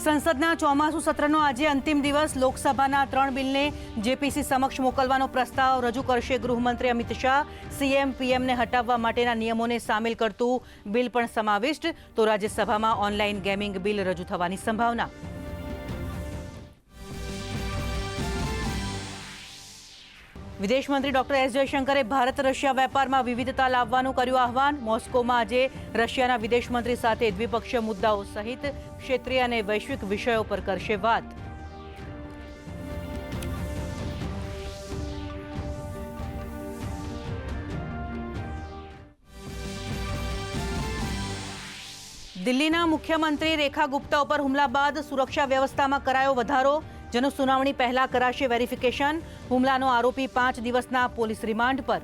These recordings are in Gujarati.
સંસદના ચોમાસુ સત્રનો આજે અંતિમ દિવસ લોકસભાના 3 બિલને જેપીસી સમક્ષ મોકલવાનો પ્રસ્તાવ રજૂ કરશે ગૃહમંત્રી અમિત શાહ। સીએમ પીએમને હટાવવા માટેના નિયમોને સામેલ કરતું બિલ પણ સમાવિષ્ટ। તો રાજ્યસભામાં ઓનલાઈન ગેમિંગ બિલ રજૂ થવાની સંભાવના। વિદેશ મંત્રી ડોક્ટર એસ જયશંકરે ભારત રશિયા વેપારમાં વિવિધતા લાવવાનું કર્યું આહવાન। મોસ્કોમાં આજે રશિયાના વિદેશ મંત્રી સાથે દ્વિપક્ષીય મુદ્દાઓ સહિત ક્ષેત્રીય અને વૈશ્વિક વિષયો પર કરશે વાત। દિલ્હીના મુખ્યમંત્રી રેખા ગુપ્તા ઉપર હુમલા બાદ સુરક્ષા વ્યવસ્થામાં કરાયો વધારો। જેનું સુનાવણી પહેલા કરાશે વેરિફિકેશન। હુમલાનો આરોપી 5 દિવસના પોલીસ રિમાન્ડ પર।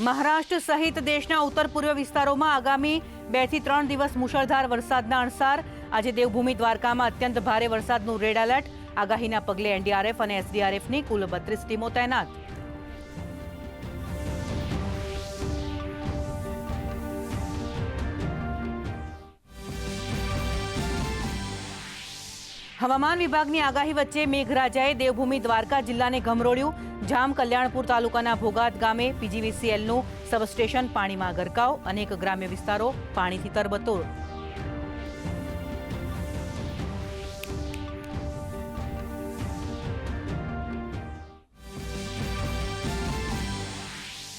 મહારાષ્ટ્ર સહિત દેશના ઉત્તર પૂર્વ વિસ્તારોમાં આગામી 2 થી 3 દિવસ મુશળધાર વરસાદના અણસાર। આજે દેવભૂમિ દ્વારકામાં અત્યંત ભારે વરસાદનું રેડ એલર્ટ। આગાહીના પગલે એનડીઆરએફ અને એસડીઆરએફની કુલ 32 ટીમો તૈનાત। હવામાન વિભાગની આગાહી વચ્ચે મેઘરાજાએ દેવભૂમિ દ્વારકા જિલ્લાને ગમરોળ્યું। જામ કલ્યાણપુર તાલુકાના ભોગાત ગામે પીજીવીસીએલનું સબસ્ટેશન પાણીમાં ગરકાવ। અનેક ગ્રામ્ય વિસ્તારો પાણીથી તરબતોર।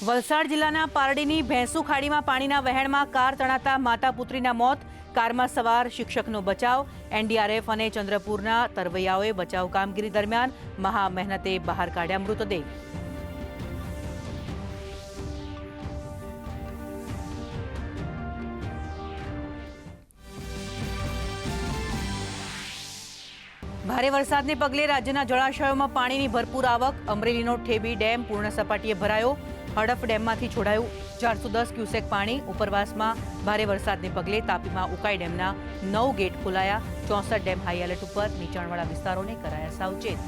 વલસાડ જિલ્લાના પારડીની ભેંસુ ખાડીમાં પાણીના વહેણમાં કાર તણાતા માતા પુત્રીના મોત। કારમાં સવાર શિક્ષકનો બચાવ। એનડીઆરએફ અને ચંદ્રપુરના તરવૈયાઓએ બચાવ કામગીરી દરમિયાન મહા મહેનતે બહાર કાઢ્યા મૃતદેહ। ભારે વરસાદને પગલે રાજ્યના જળાશયોમાં પાણીની ભરપૂર આવક। અમરેલીનો ઠેબી ડેમ પૂર્ણ સપાટીએ ભરાયો। હડફ ડેમમાંથી છોડાયું 410 ક્યુસેક પાણી। ઉપરવાસમાં ભારે વરસાદને પગલે તાપીમાં ઉકાઈ ડેમના 9 ગેટ ખોલાયા। 64 ડેમ હાઈ એલર્ટ ઉપર। નીચાણવાળા વિસ્તારોને કરાયા સાવચેત।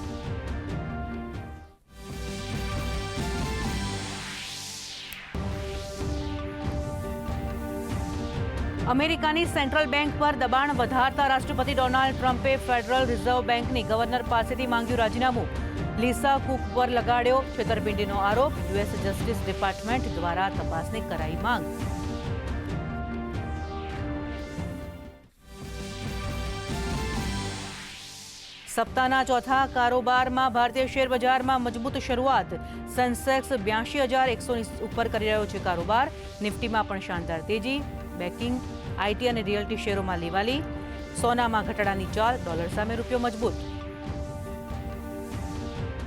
અમેરિકાની સેન્ટ્રલ બેંક પર દબાણ વધારતા રાષ્ટ્રપતિ ડોનાલ્ડ ટ્રમ્પે ફેડરલ રિઝર્વ બેંકની ગવર્નર પાસેથી માંગ્યું રાજીનામું। લીસા કુક પર લગાડ્યો છેતરપિંડીનો આરોપ। યુએસ જસ્ટિસ ડિપાર્ટમેન્ટ દ્વારા તપાસની કરાઈ માંગ। સપ્તાહના ચોથા કારોબારમાં ભારતીય શેર બજારમાં મજબૂત શરૂઆત। સેન્સેક્સ 82,100 ઉપર કરી રહ્યો છે કારોબાર। નિફ્ટીમાં પણ શાનદાર તેજી। બેન્કિંગ, આઈટી અને રિયલ્ટી શેરોમાં લેવાલી। સોનામાં ઘટાડાની ચાલ। ડોલર સામે રૂપિયો મજબૂત।